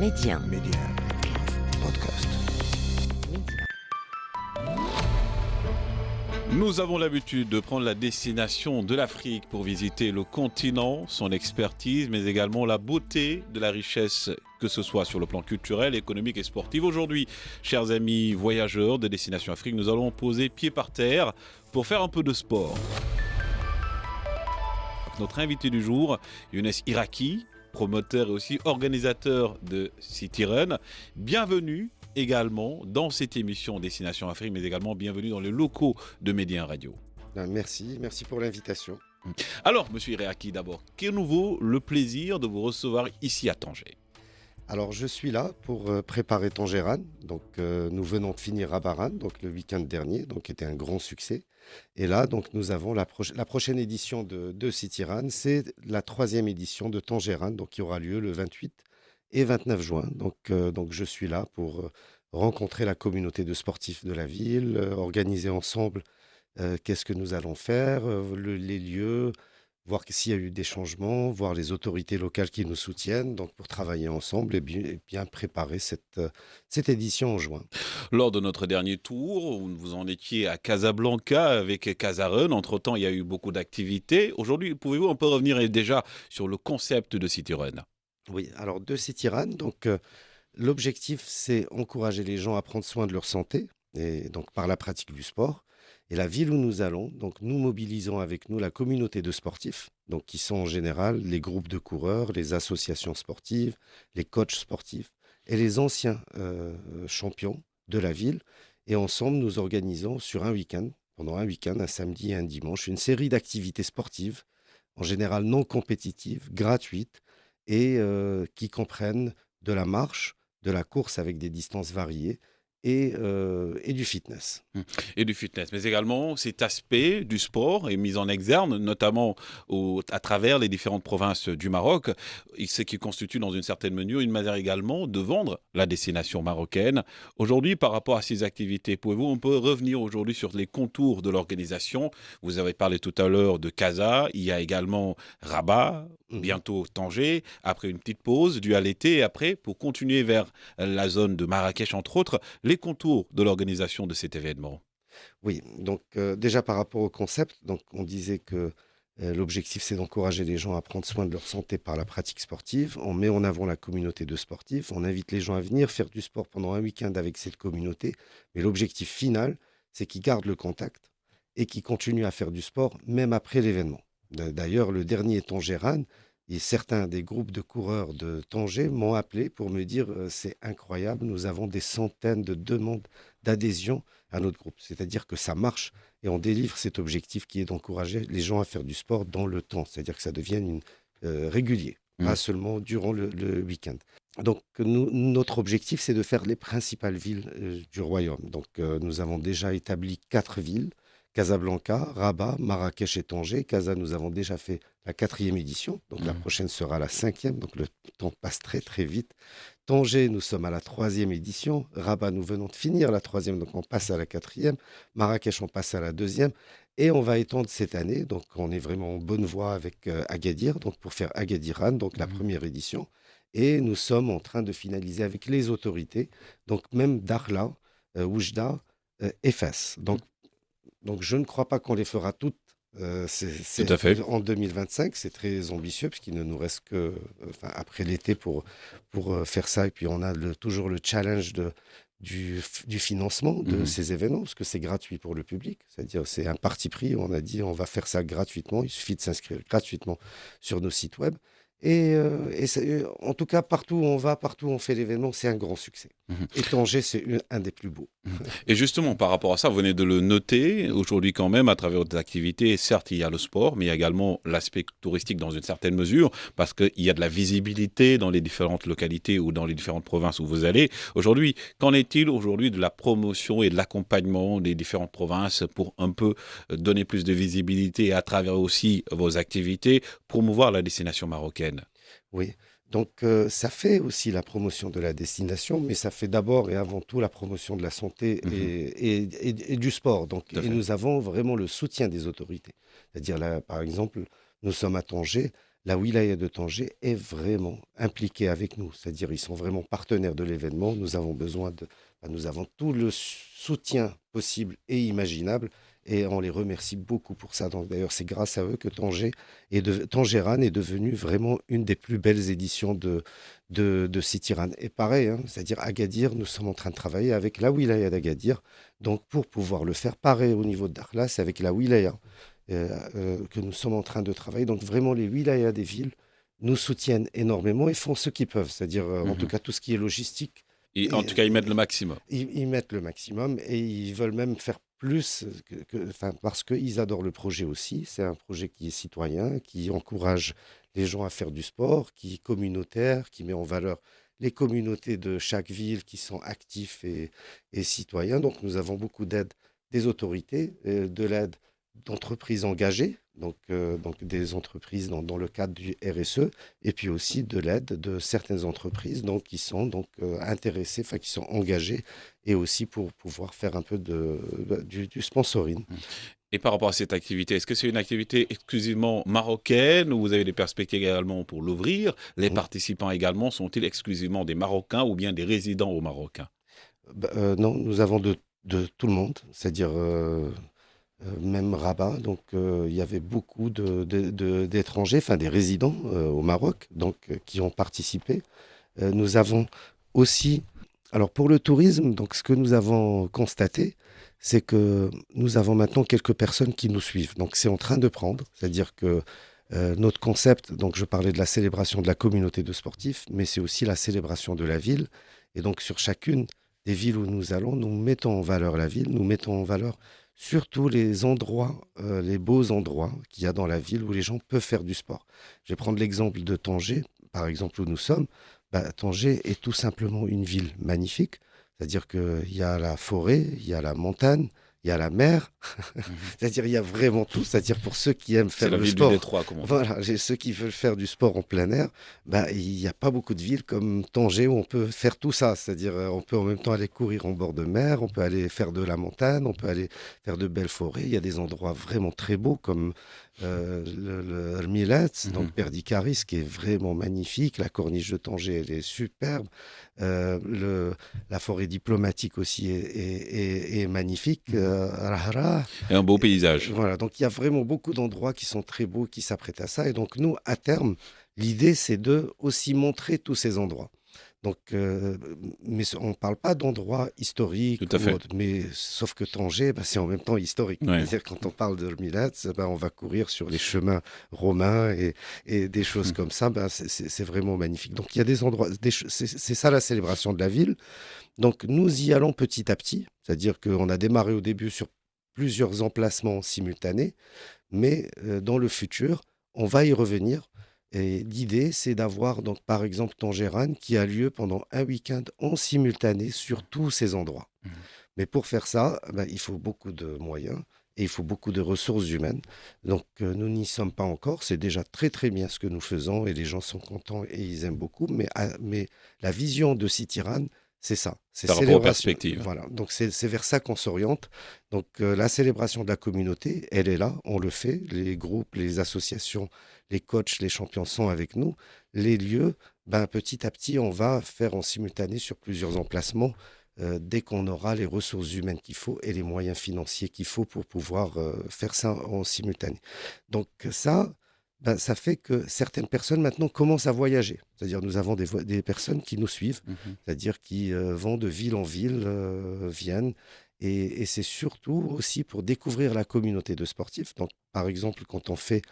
Média. Podcast. Nous avons l'habitude de prendre la destination de l'Afrique pour visiter le continent, son expertise, mais également la beauté de la richesse, que ce soit sur le plan culturel, économique et sportif. Aujourd'hui, chers amis voyageurs de Destination Afrique, nous allons poser pied par terre pour faire un peu de sport. Notre invité du jour, Younes Iraki, promoteur et aussi organisateur de City Run. Bienvenue également dans cette émission Destination Afrique, mais également bienvenue dans les locaux de Média Radio. Merci pour l'invitation. Alors, monsieur Iraki, d'abord, quel nouveau le plaisir de vous recevoir ici à Tanger? Alors, je suis là pour préparer Tanger Run. Donc, nous venons de finir Rabat Run, donc le week-end dernier, donc qui était un grand succès. Et là, donc, nous avons la prochaine édition de City Run. C'est la 3e édition de Tanger Run, donc qui aura lieu le 28 et 29 juin. Donc je suis là pour rencontrer la communauté de sportifs de la ville, organiser ensemble qu'est-ce que nous allons faire, les lieux, voir s'il y a eu des changements, voir les autorités locales qui nous soutiennent, donc pour travailler ensemble et bien préparer cette édition en juin. Lors de notre dernier tour, vous en étiez à Casablanca avec Casarun. Entre-temps, il y a eu beaucoup d'activités. Aujourd'hui, pouvez-vous un peu revenir déjà sur le concept de City Run? Oui, alors de City Run, donc l'objectif c'est encourager les gens à prendre soin de leur santé et donc par la pratique du sport. Et la ville où nous allons, donc nous mobilisons avec nous la communauté de sportifs, donc qui sont en général les groupes de coureurs, les associations sportives, les coachs sportifs et les anciens champions de la ville. Et ensemble, nous organisons pendant un week-end, un samedi et un dimanche, une série d'activités sportives, en général non compétitives, gratuites, et qui comprennent de la marche, de la course avec des distances variées et du fitness. Et du fitness, mais également cet aspect du sport est mis en exergue, notamment à travers les différentes provinces du Maroc, ce qui constitue dans une certaine mesure une manière également de vendre la destination marocaine. Aujourd'hui, par rapport à ces activités, pouvez-vous un peu revenir aujourd'hui sur les contours de l'organisation? Vous avez parlé tout à l'heure de Casa, il y a également Rabat, bientôt Tanger, après une petite pause due à l'été, et après, pour continuer vers la zone de Marrakech, entre autres, les contours de l'organisation de cet événement. Oui, donc déjà par rapport au concept, donc on disait que l'objectif c'est d'encourager les gens à prendre soin de leur santé par la pratique sportive. On met en avant la communauté de sportifs, on invite les gens à venir faire du sport pendant un week-end avec cette communauté. Mais l'objectif final, c'est qu'ils gardent le contact et qu'ils continuent à faire du sport même après l'événement. D'ailleurs, le dernier Tanger Run, et certains des groupes de coureurs de Tanger m'ont appelé pour me dire c'est incroyable, nous avons des centaines de demandes d'adhésion à notre groupe. C'est-à-dire que ça marche et on délivre cet objectif qui est d'encourager les gens à faire du sport dans le temps. C'est-à-dire que ça devienne régulier, pas seulement durant le week-end. Donc notre objectif, c'est de faire les principales villes du royaume. Donc nous avons déjà établi 4 villes. Casablanca, Rabat, Marrakech et Tanger. Casa, nous avons déjà fait la 4e édition, donc la prochaine sera la 5e, donc le temps passe très très vite. Tanger, nous sommes à la 3e édition. Rabat, nous venons de finir la 3e, donc on passe à la 4e. Marrakech, on passe à la 2e. Et on va étendre cette année, donc on est vraiment en bonne voie avec Agadir, donc pour faire Agadir Run, donc la 1re édition. Et nous sommes en train de finaliser avec les autorités, donc même Dakhla, Oujda et Fès. Donc, je ne crois pas qu'on les fera toutes Tout à fait. en 2025. C'est très ambitieux puisqu'il ne nous reste que après l'été pour faire ça. Et puis, on a toujours le challenge du financement de ces événements parce que c'est gratuit pour le public. C'est-à-dire c'est un parti pris. On a dit on va faire ça gratuitement. Il suffit de s'inscrire gratuitement sur nos sites web. Et en tout cas, partout où on va, partout où on fait l'événement, c'est un grand succès. Et Tanger, c'est un des plus beaux. Et justement, par rapport à ça, vous venez de le noter, aujourd'hui quand même, à travers des activités, certes, il y a le sport, mais il y a également l'aspect touristique dans une certaine mesure, parce qu'il y a de la visibilité dans les différentes localités ou dans les différentes provinces où vous allez. Aujourd'hui, qu'en est-il aujourd'hui de la promotion et de l'accompagnement des différentes provinces pour un peu donner plus de visibilité et à travers aussi vos activités, promouvoir la destination marocaine? Oui, donc ça fait aussi la promotion de la destination, mais ça fait d'abord et avant tout la promotion de la santé et du sport. Donc, et nous avons vraiment le soutien des autorités. C'est-à-dire là, par exemple, nous sommes à Tanger, la wilaya de Tanger est vraiment impliquée avec nous. C'est-à-dire ils sont vraiment partenaires de l'événement. Nous avons tout le soutien possible et imaginable et on les remercie beaucoup pour ça. Donc d'ailleurs, c'est grâce à eux que Tangérane est devenue vraiment une des plus belles éditions de City Run. Et pareil, hein, c'est-à-dire Agadir, nous sommes en train de travailler avec la wilaya d'Agadir. Donc pour pouvoir le faire pareil au niveau de Dakhla, c'est avec la wilaya que nous sommes en train de travailler. Donc vraiment, les wilayas des villes nous soutiennent énormément et font ce qu'ils peuvent, c'est-à-dire en tout Mhm. cas tout ce qui est logistique. Et en Et, tout cas, ils mettent le maximum. ils mettent le maximum et ils veulent même faire plus, enfin, parce qu'ils adorent le projet aussi. C'est un projet qui est citoyen, qui encourage les gens à faire du sport, qui est communautaire, qui met en valeur les communautés de chaque ville qui sont actifs et citoyens. Donc nous avons beaucoup d'aide des autorités, de l'aide d'entreprises engagées, donc des entreprises dans le cadre du RSE, et puis aussi de l'aide de certaines entreprises donc, qui sont donc, intéressées, enfin qui sont engagées, et aussi pour pouvoir faire un peu du sponsoring. Et par rapport à cette activité, est-ce que c'est une activité exclusivement marocaine ou vous avez des perspectives également pour l'ouvrir? Les Mm. participants également sont-ils exclusivement des Marocains ou bien des résidents au Maroc? Non, nous avons de tout le monde, c'est-à-dire même Rabat, donc il y avait beaucoup d'étrangers, enfin des résidents au Maroc, donc qui ont participé. Nous avons aussi, alors pour le tourisme, donc ce que nous avons constaté, c'est que nous avons maintenant quelques personnes qui nous suivent. Donc c'est en train de prendre, c'est-à-dire que notre concept, donc je parlais de la célébration de la communauté de sportifs, mais c'est aussi la célébration de la ville. Et donc sur chacune des villes où nous allons, nous mettons en valeur la ville, nous mettons en valeur surtout les endroits, les beaux endroits qu'il y a dans la ville où les gens peuvent faire du sport. Je vais prendre l'exemple de Tanger, par exemple où nous sommes. Tanger est tout simplement une ville magnifique, c'est-à-dire qu'il y a la forêt, il y a la montagne, il y a la mer, Mhm. c'est-à-dire il y a vraiment tout, c'est-à-dire pour ceux qui aiment C'est faire la le ville du sport. Détroit, comme on dit. Voilà, ceux qui veulent faire du sport en plein air, il n'y a pas beaucoup de villes comme Tanger où on peut faire tout ça, c'est-à-dire on peut en même temps aller courir en bord de mer, on peut aller faire de la montagne, on peut aller faire de belles forêts, il y a des endroits vraiment très beaux comme le Millet, donc Mhm. Perdicaris, qui est vraiment magnifique. La corniche de Tanger, elle est superbe. La forêt diplomatique aussi est magnifique. Mhm. Rahra. Et un beau paysage. Voilà, donc il y a vraiment beaucoup d'endroits qui sont très beaux, qui s'apprêtent à ça. Et donc nous, à terme, l'idée, c'est de aussi montrer tous ces endroits. Donc, mais on ne parle pas d'endroits Tout historiques à ou fait. autres, mais sauf que Tanger, c'est en même temps historique. Ouais. C'est-à-dire quand on parle de Millat, on va courir sur les chemins romains et des choses Mhm. comme ça. C'est vraiment magnifique. Donc il y a des endroits, c'est ça la célébration de la ville. Donc nous y allons petit à petit, c'est-à-dire qu'on a démarré au début sur plusieurs emplacements simultanés, mais dans le futur, on va y revenir. Et l'idée, c'est d'avoir donc par exemple Tangérane qui a lieu pendant un week-end en simultané sur tous ces endroits. Mhm. Mais pour faire ça, il faut beaucoup de moyens et il faut beaucoup de ressources humaines. Donc nous n'y sommes pas encore. C'est déjà très très bien ce que nous faisons et les gens sont contents et ils aiment beaucoup. Mais la vision de Citiran, c'est ça, c'est Par rapport aux célébration. perspectives. Voilà, donc c'est vers ça qu'on s'oriente. Donc la célébration de la communauté, elle est là, on le fait. Les groupes, les associations, les coachs, les champions sont avec nous. Les lieux, petit à petit, on va faire en simultané sur plusieurs emplacements dès qu'on aura les ressources humaines qu'il faut et les moyens financiers qu'il faut pour pouvoir faire ça en simultané. Donc ça, ça fait que certaines personnes maintenant commencent à voyager. C'est-à-dire nous avons des personnes qui nous suivent, Mhm. c'est-à-dire qui vont de ville en ville, viennent. Et c'est surtout aussi pour découvrir la communauté de sportifs. Donc, par exemple, quand on fait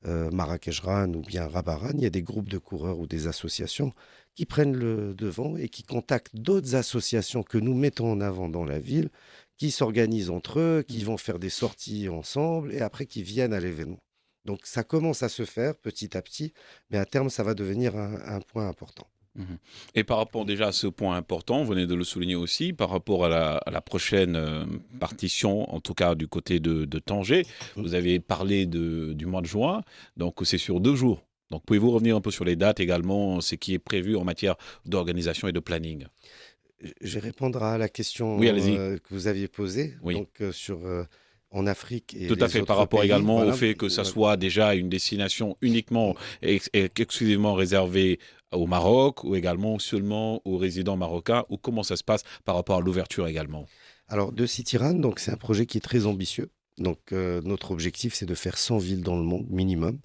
Marrakech Run ou bien Rabat Run, il y a des groupes de coureurs ou des associations qui prennent le devant et qui contactent d'autres associations que nous mettons en avant dans la ville, qui s'organisent entre eux, qui vont faire des sorties ensemble et après qui viennent à l'événement. Donc ça commence à se faire petit à petit, mais à terme, ça va devenir un point important. Mhm. Et par rapport déjà à ce point important, vous venez de le souligner aussi, par rapport à la prochaine partition, en tout cas du côté de Tanger, Mm. vous avez parlé du mois de juin, donc c'est sur 2 jours. Donc pouvez-vous revenir un peu sur les dates également, ce qui est prévu en matière d'organisation et de planning? Je vais répondre à la Oui, question allez-y. que vous aviez posée. Oui. Donc, en Afrique et Tout à les fait, par autres rapport pays. également au Voilà. fait que ça soit déjà une destination uniquement et exclusivement réservée au Maroc ou également seulement aux résidents marocains ou comment ça se passe par rapport à l'ouverture également. Alors, de Citirun, donc c'est un projet qui est très ambitieux. Donc, notre objectif, c'est de faire 100 villes dans le monde minimum.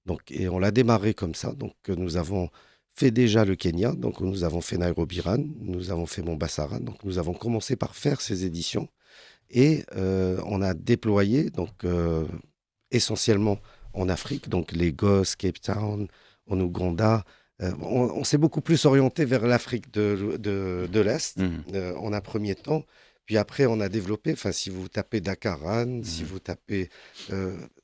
Donc, et on l'a démarré comme ça. Donc, nous avons fait déjà le Kenya. Donc, nous avons fait Nairobi-Ran, nous avons fait Mombasa-Ran. Donc, nous avons commencé par faire ces éditions et on a déployé donc essentiellement en Afrique, donc Lagos, Cape Town, en Ouganda. On s'est beaucoup plus orienté vers l'Afrique de l'Est Mhm, en un premier temps. Puis après, on a développé, enfin, si vous tapez Dakaran, si mhm. vous tapez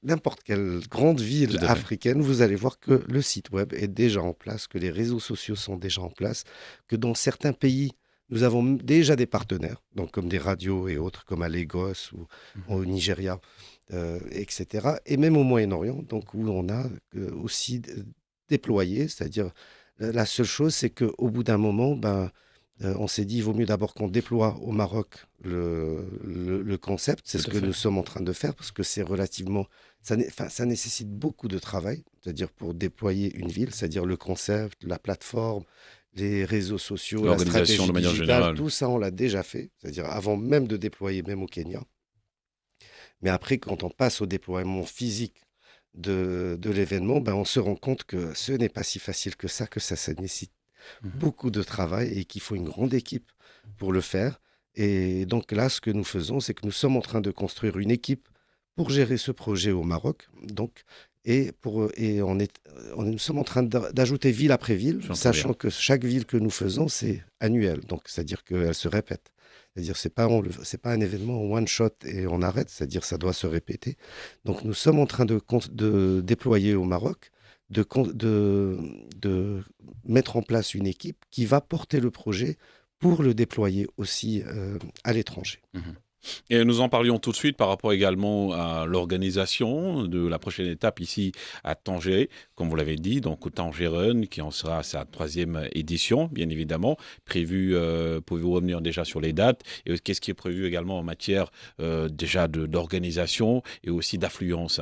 n'importe quelle grande ville Tout à fait. africaine, vous allez voir que le site web est déjà en place, que les réseaux sociaux sont déjà en place, que dans certains pays, nous avons déjà des partenaires, donc comme des radios et autres, comme à Lagos ou Mhm. au Nigeria, etc. Et même au Moyen-Orient, donc où on a aussi déployé, c'est-à-dire la seule chose, c'est qu'au bout d'un moment, ben, on s'est dit, il vaut mieux d'abord qu'on déploie au Maroc le concept. C'est Tout ce à que nous fait. sommes en train de faire parce que c'est relativement, enfin, ça nécessite beaucoup de travail, c'est-à-dire pour déployer une ville, c'est-à-dire le concept, la plateforme, les réseaux sociaux, la L'organisation stratégie de manière digitale, générale. tout ça, on l'a déjà fait, c'est-à-dire avant même de déployer, même au Kenya. Mais après, quand on passe au déploiement physique de l'événement, ben, on se rend compte que ce n'est pas si facile que ça nécessite Mhm. beaucoup de travail et qu'il faut une grande équipe pour le faire. Et donc là, ce que nous faisons, c'est que nous sommes en train de construire une équipe pour gérer ce projet au Maroc. Donc, nous sommes en train d'ajouter ville après ville, J'entends bien. sachant que chaque ville que nous faisons, c'est annuel. Donc, c'est-à-dire qu'elle se répète. C'est-à-dire c'est pas un événement one shot et on arrête. C'est-à-dire ça doit se répéter. Donc, nous sommes en train de déployer au Maroc, de mettre en place une équipe qui va porter le projet pour le déployer aussi à l'étranger. Mhm. Et nous en parlions tout de suite par rapport également à l'organisation de la prochaine étape ici à Tanger, comme vous l'avez dit, donc au Tanger Run, qui en sera à sa troisième édition, bien évidemment. Prévu, pouvez-vous revenir déjà sur les dates et qu'est-ce qui est prévu également en matière déjà d'organisation et aussi d'affluence?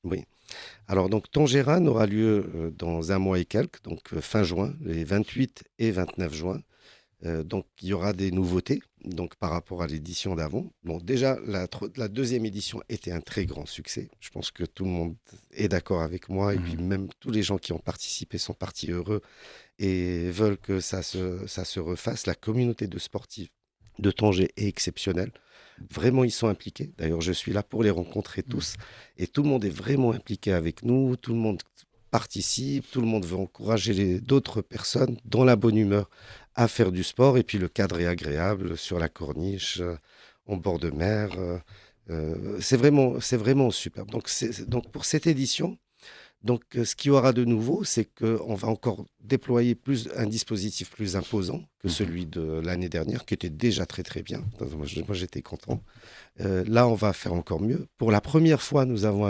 Oui. Alors, donc, Tangéran aura lieu dans un mois et quelques, donc fin juin, les 28 et 29 juin. Donc, il y aura des nouveautés donc, par rapport à l'édition d'avant. Bon, déjà, la deuxième édition était un très grand succès. Je pense que tout le monde est d'accord avec moi. Et puis, Mhm. même tous les gens qui ont participé sont partis heureux et veulent que ça se refasse. La communauté de sportifs de Tanger est exceptionnelle. Vraiment, ils sont impliqués. D'ailleurs, je suis là pour les rencontrer Mhm. tous. Et tout le monde est vraiment impliqué avec nous. Tout le monde participe. Tout le monde veut encourager d'autres personnes dans la bonne humeur à faire du sport. Et puis, le cadre est agréable sur la corniche, en bord de mer. C'est vraiment superbe. Donc, donc, pour cette édition, donc, ce qu'il y aura de nouveau, c'est qu'on va encore déployer un dispositif plus imposant que Mhm. celui de l'année dernière, qui était déjà très très bien. Moi, j'étais content. Là, on va faire encore mieux. Pour la première fois, nous allons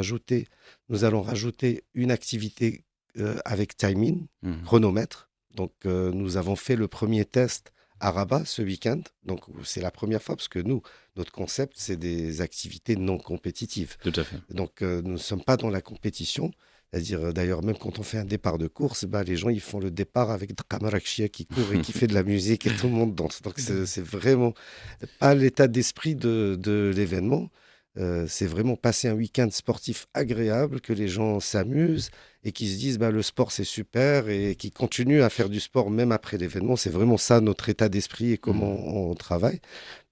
rajouter une activité avec timing, Mhm. chronomètre. Donc, nous avons fait le premier test à Rabat ce week-end. Donc, c'est la première fois parce que nous, notre concept, c'est des activités non compétitives. Tout à fait. Donc, nous ne sommes pas dans la compétition. C'est-à-dire, d'ailleurs, même quand on fait un départ de course, bah, les gens, ils font le départ avec Drakamarachia qui court et qui fait de la musique et tout le monde danse. Donc, Tout à fait. c'est vraiment pas l'état d'esprit de l'événement. C'est vraiment passer un week-end sportif agréable, que les gens s'amusent et qui se disent bah, le sport c'est super et qui continuent à faire du sport même après l'événement. C'est vraiment ça notre état d'esprit et comment Mhm. on travaille.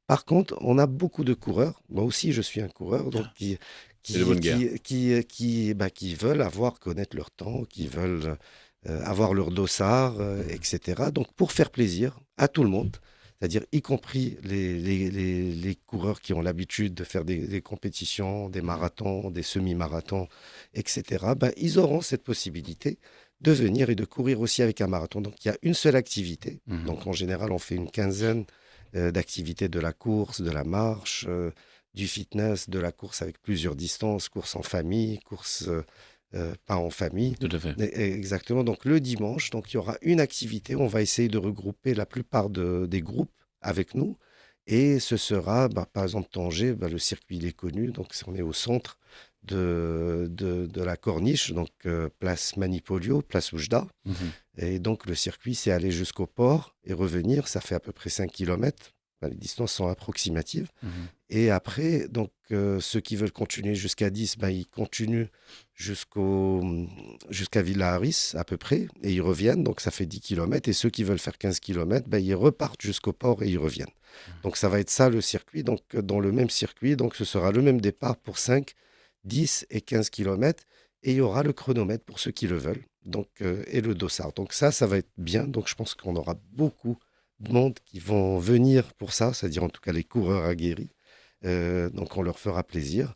Par contre, on a beaucoup de coureurs. Moi aussi, je suis un coureur, donc Ah, c'est de bonne guerre. qui veulent connaître leur temps, qui veulent avoir leur dossard, Mhm. etc. Donc, pour faire plaisir à tout le monde, c'est-à-dire y compris les coureurs qui ont l'habitude de faire des compétitions, des Mhm. marathons, des semi-marathons, etc., ben, ils auront cette possibilité de venir et de courir aussi avec un marathon. Donc, il y a une seule activité. Mhm. Donc, en général, on fait une quinzaine d'activités de la course, de la marche, du fitness, de la course avec plusieurs distances, course en famille, course pas en famille. Tout à fait. Exactement. Donc le dimanche, donc il y aura une activité. On va essayer de regrouper la plupart des groupes avec nous Et ce sera, par exemple, Tanger, le circuit il est connu, donc on est au centre de la Corniche, donc place Manipolio, place Oujda. Mhm. Et donc le circuit, c'est aller jusqu'au port et revenir, ça fait à peu près 5 kilomètres. Les distances sont approximatives. Mhm. Et après, donc, ceux qui veulent continuer jusqu'à 10, ils continuent jusqu'à Villa Haris, à peu près, et ils reviennent. Donc, ça fait 10 kilomètres. Et ceux qui veulent faire 15 kilomètres, ils repartent jusqu'au port et ils reviennent. Donc, ça va être ça le circuit. Donc, dans le même circuit, donc, ce sera le même départ pour 5, 10 et 15 kilomètres. Et il y aura le chronomètre pour ceux qui le veulent. Donc, et le dossard. Donc, ça va être bien. Donc, je pense qu'on aura beaucoup de monde qui vont venir pour ça, c'est-à-dire en tout cas les coureurs aguerris. Donc on leur fera plaisir.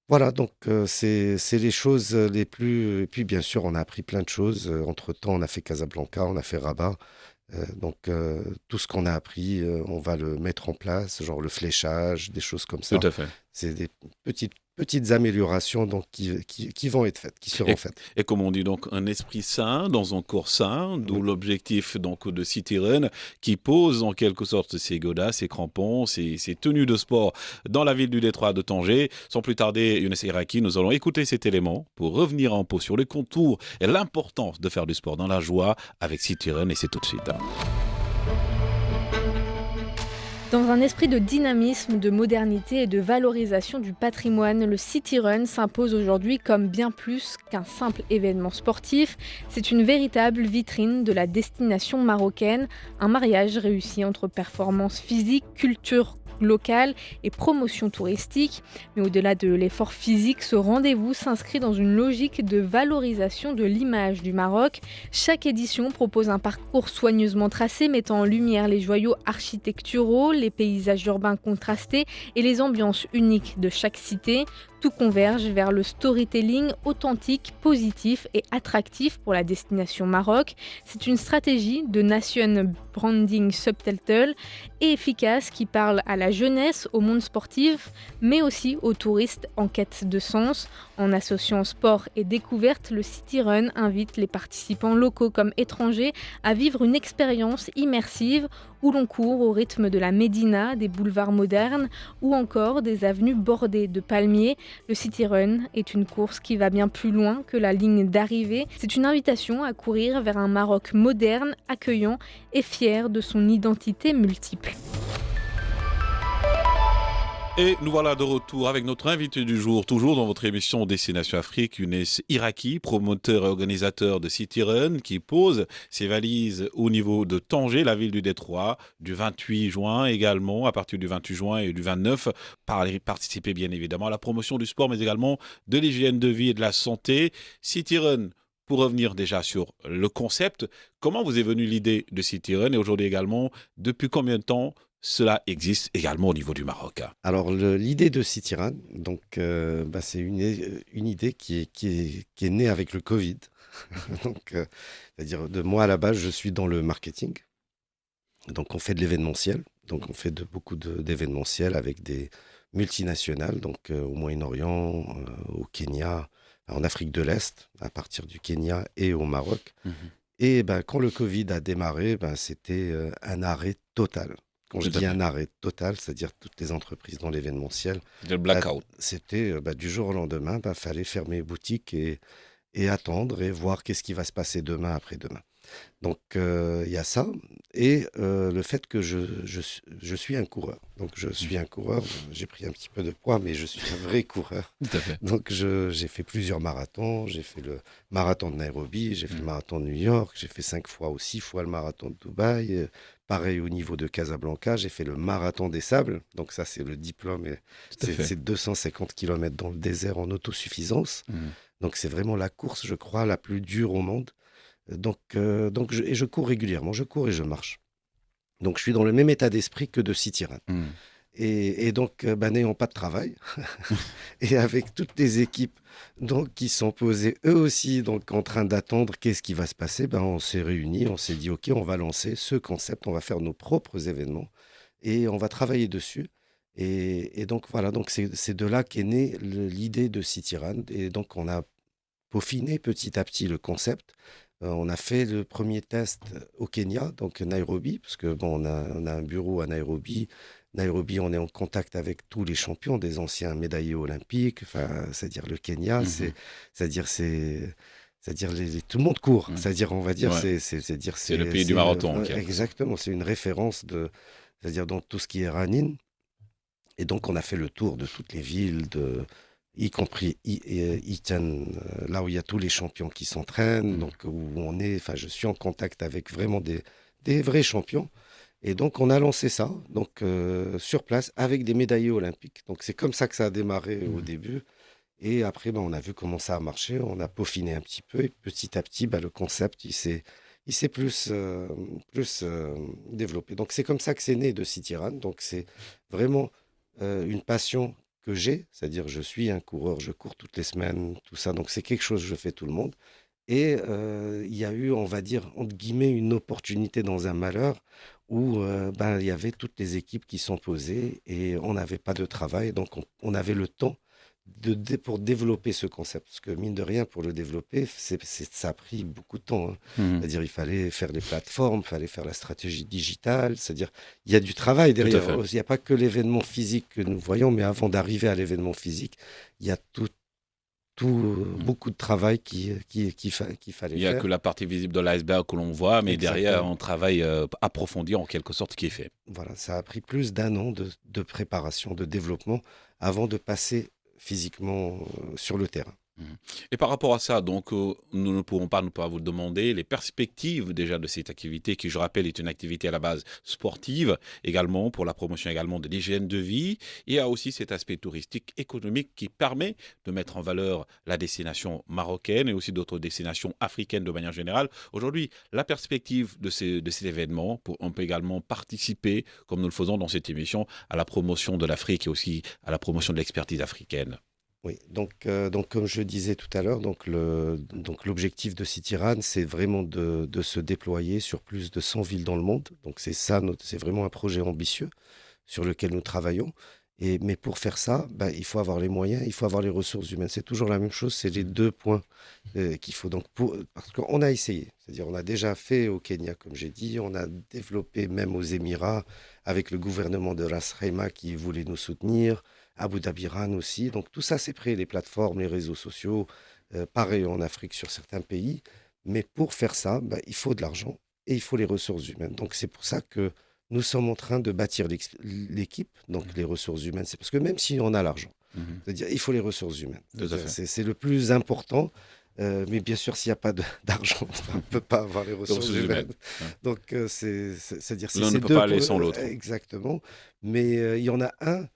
Voilà, donc c'est les choses les plus... Et puis bien sûr, on a appris plein de choses. Entre-temps, on a fait Casablanca, on a fait Rabat. Donc tout ce qu'on a appris, on va le mettre en place, genre le fléchage, des choses comme Tout ça. à fait. C'est des petites améliorations donc, qui vont être faites, qui seront Et, faites. et comme on dit, donc, un esprit sain dans un corps sain, d'où Oui, l'objectif donc, de City Run, qui pose en quelque sorte ses godasses, ses crampons, ses tenues de sport dans la ville du Détroit de Tanger. Sans plus tarder, Younes Iraki, nous allons écouter cet élément pour revenir en pot sur les contours et l'importance de faire du sport dans la joie avec City Run, et c'est tout de suite. Dans un esprit de dynamisme, de modernité et de valorisation du patrimoine, le City Run s'impose aujourd'hui comme bien plus qu'un simple événement sportif. C'est une véritable vitrine de la destination marocaine, un mariage réussi entre performance physique, culture locale et promotion touristique. Mais au-delà de l'effort physique, ce rendez-vous s'inscrit dans une logique de valorisation de l'image du Maroc. Chaque édition propose un parcours soigneusement tracé mettant en lumière les joyaux architecturaux, les paysages urbains contrastés et les ambiances uniques de chaque cité. Tout converge vers le storytelling authentique, positif et attractif pour la destination Maroc. C'est une stratégie de nation branding subtitle et efficace qui parle à la jeunesse, au monde sportif, mais aussi aux touristes en quête de sens. En associant sport et découverte, le City Run invite les participants locaux comme étrangers à vivre une expérience immersive où l'on court au rythme de la Médina, des boulevards modernes ou encore des avenues bordées de palmiers. Le City Run est une course qui va bien plus loin que la ligne d'arrivée. C'est une invitation à courir vers un Maroc moderne, accueillant et fier de son identité multiple. Et nous voilà de retour avec notre invité du jour, toujours dans votre émission Destination Afrique, Younes Iraki, promoteur et organisateur de City Run, qui pose ses valises au niveau de Tanger, la ville du Détroit, du 28 juin également, à partir du 28 juin et du 29, participer bien évidemment à la promotion du sport, mais également de l'hygiène de vie et de la santé. City Run, pour revenir déjà sur le concept, comment vous est venue l'idée de City Run et aujourd'hui également, depuis combien de temps cela existe également au niveau du Maroc? Alors, l'idée de Citiran, donc, c'est une idée qui est née avec le Covid. Donc, c'est-à-dire, de moi à la base, je suis dans le marketing. Donc, on fait de l'événementiel. Donc, on fait beaucoup d'événementiel avec des multinationales, donc au Moyen-Orient, au Kenya, en Afrique de l'Est, à partir du Kenya et au Maroc. Mhm. Et quand le Covid a démarré, c'était un arrêt total. Quand je Tout à dis un fait. arrêt total, c'est-à-dire toutes les entreprises dans l'événementiel, Le blackout. c'était du jour au lendemain, fallait fermer les boutiques et attendre et voir qu'est-ce qui va se passer demain, après-demain. Donc il y a ça et le fait que je suis un coureur. Donc je suis un coureur, j'ai pris un petit peu de poids, mais je suis un vrai coureur. Tout à fait. Donc j'ai fait plusieurs marathons, j'ai fait le marathon de Nairobi, j'ai fait le Mm. marathon de New York, j'ai fait 5 fois ou 6 fois le marathon de Dubaï. Pareil au niveau de Casablanca, j'ai fait le marathon des sables. Donc ça c'est le diplôme, et Tout à fait. c'est 250 km dans le désert en autosuffisance. Mm. Donc c'est vraiment la course, je crois, la plus dure au monde. Et je cours régulièrement, je cours et je marche. Donc je suis dans le même état d'esprit que de City Run. Mm. Et donc, n'ayant pas de travail, et avec toutes les équipes donc, qui sont posées eux aussi donc, en train d'attendre qu'est-ce qui va se passer, on s'est réunis, on s'est dit, OK, on va lancer ce concept, on va faire nos propres événements et on va travailler dessus. Et donc voilà, donc c'est de là qu'est née l'idée de City Run. Et donc on a peaufiné petit à petit le concept. On a fait le premier test au Kenya, donc Nairobi, parce que bon, on a un bureau à Nairobi. Nairobi, on est en contact avec tous les champions, des anciens médaillés olympiques. Enfin, c'est-à-dire le Kenya, Mhm. c'est-à-dire tout le monde court. Mhm. C'est-à-dire, on va dire, Ouais. c'est-à-dire C'est le pays du marathon en quelque sorte. exactement, c'est une référence c'est-à-dire dans tout ce qui est running. Et donc, on a fait le tour de toutes les villes, y compris Eton, là où il y a tous les champions qui s'entraînent, Mhm. donc enfin, je suis en contact avec vraiment des vrais champions. Et donc, on a lancé ça, donc sur place, avec des médaillés olympiques. Donc, c'est comme ça que ça a démarré au Mhm. début. Et après, ben, on a vu comment ça a marché, on a peaufiné un petit peu, et petit à petit, ben, le concept, il s'est plus développé. Donc, c'est comme ça que c'est né de City Run. Donc, c'est vraiment une passion que j'ai, c'est-à-dire je suis un coureur, je cours toutes les semaines, tout ça. Donc, c'est quelque chose que je fais tout le monde. Et il y a eu, on va dire, entre guillemets, une opportunité dans un malheur où ben, il y avait toutes les équipes qui sont posées et on n'avait pas de travail. Donc, on avait le temps pour développer ce concept. Parce que, mine de rien, pour le développer, ça a pris beaucoup de temps, hein. Mhm. C'est-à-dire, il fallait faire les plateformes, il fallait faire la stratégie digitale. C'est-dire, il y a du travail Tout à derrière. fait. Il n'y a pas que l'événement physique que nous voyons, mais avant d'arriver à l'événement physique, il y a Mhm. beaucoup de travail qu'il Il fallait n'y a que faire. la partie visible de l'iceberg que l'on voit, mais derrière, Exactement. on travaille approfondi en quelque sorte qui est fait. Voilà, ça a pris plus d'un an de préparation, de développement, avant de passer physiquement sur le terrain. Mhm. Et par rapport à ça, donc, nous ne pourrons pas ne pas vous demander les perspectives déjà de cette activité qui, je rappelle, est une activité à la base sportive, également pour la promotion également de l'hygiène de vie. Il y a aussi cet aspect touristique, économique qui permet de mettre en valeur la destination marocaine et aussi d'autres destinations africaines de manière générale. Aujourd'hui, la perspective de cet événement, on peut également participer, comme nous le faisons dans cette émission, à la promotion de l'Afrique et aussi à la promotion de l'expertise africaine. Oui, donc comme je disais tout à l'heure, donc l'objectif de CityRun, c'est vraiment de se déployer sur plus de 100 villes dans le monde. Donc c'est ça, c'est vraiment un projet ambitieux sur lequel nous travaillons. Mais pour faire ça, ben, il faut avoir les moyens, il faut avoir les ressources humaines. C'est toujours la même chose, c'est les deux points qu'il faut. Donc parce qu'on a essayé, c'est-à-dire on a déjà fait au Kenya, comme j'ai dit, on a développé même aux Émirats avec le gouvernement de Ras Al qui voulait nous soutenir, Abu Dhabi Ran aussi. Donc tout ça, c'est prêt, les plateformes, les réseaux sociaux, pareil en Afrique sur certains pays. Mais pour faire ça, ben, il faut de l'argent et il faut les ressources humaines. Donc c'est pour ça que nous sommes en train de bâtir l'équipe, donc les ressources humaines. C'est parce que même si on a l'argent, Mhm. c'est-à-dire il faut les ressources humaines. Tout à C'est-à-dire fait. c'est le plus important. Mais bien sûr, s'il n'y a pas d'argent, on ne peut pas avoir les Les ressources ressources humaines. humaines. Ouais. Donc, c'est-à-dire c'est L'un ne ces peut deux pas aller points, sans l'autre. exactement. Mais il y en a un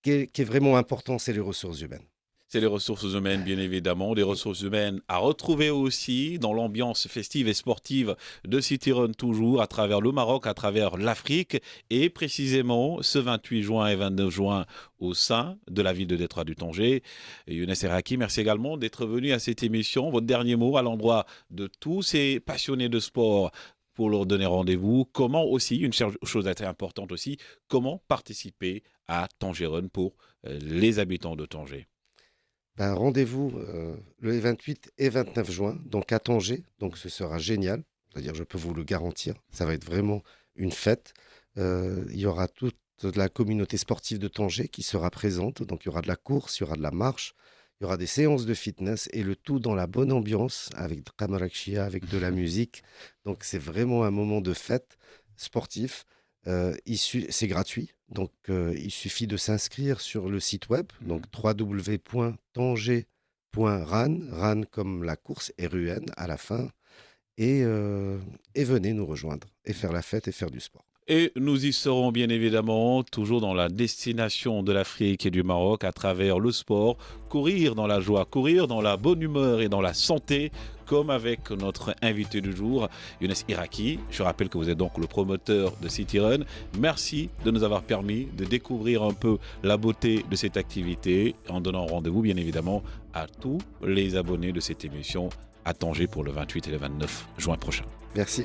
qui est vraiment important, c'est les ressources humaines. C'est les ressources humaines, bien évidemment, des ressources humaines à retrouver aussi dans l'ambiance festive et sportive de City Run toujours, à travers le Maroc, à travers l'Afrique, et précisément ce 28 juin et 29 juin au sein de la ville de Détroit du Tanger. Et Younes Erraki, merci également d'être venu à cette émission. Votre dernier mot à l'endroit de tous ces passionnés de sport pour leur donner rendez-vous. Comment aussi, une chose assez importante aussi, comment participer à Tanger Run pour les habitants de Tanger. Ben, rendez-vous le 28 et 29 juin, donc à Tanger. Donc ce sera génial. C'est-à-dire, je peux vous le garantir. Ça va être vraiment une fête. Il y aura toute la communauté sportive de Tanger qui sera présente. Donc il y aura de la course, il y aura de la marche, il y aura des séances de fitness et le tout dans la bonne ambiance avec Dramarakshia, avec de la musique. Donc c'est vraiment un moment de fête sportif. C'est gratuit, donc il suffit de s'inscrire sur le site web, donc www.tanger.ran, ran comme la course, RUN à la fin, et venez nous rejoindre et faire la fête et faire du sport. Et nous y serons bien évidemment, toujours dans la destination de l'Afrique et du Maroc, à travers le sport, courir dans la joie, courir dans la bonne humeur et dans la santé, comme avec notre invité du jour, Younes Erraki. Je rappelle que vous êtes donc le promoteur de City Run. Merci de nous avoir permis de découvrir un peu la beauté de cette activité, en donnant rendez-vous bien évidemment à tous les abonnés de cette émission à Tanger pour le 28 et le 29 juin prochain. Merci.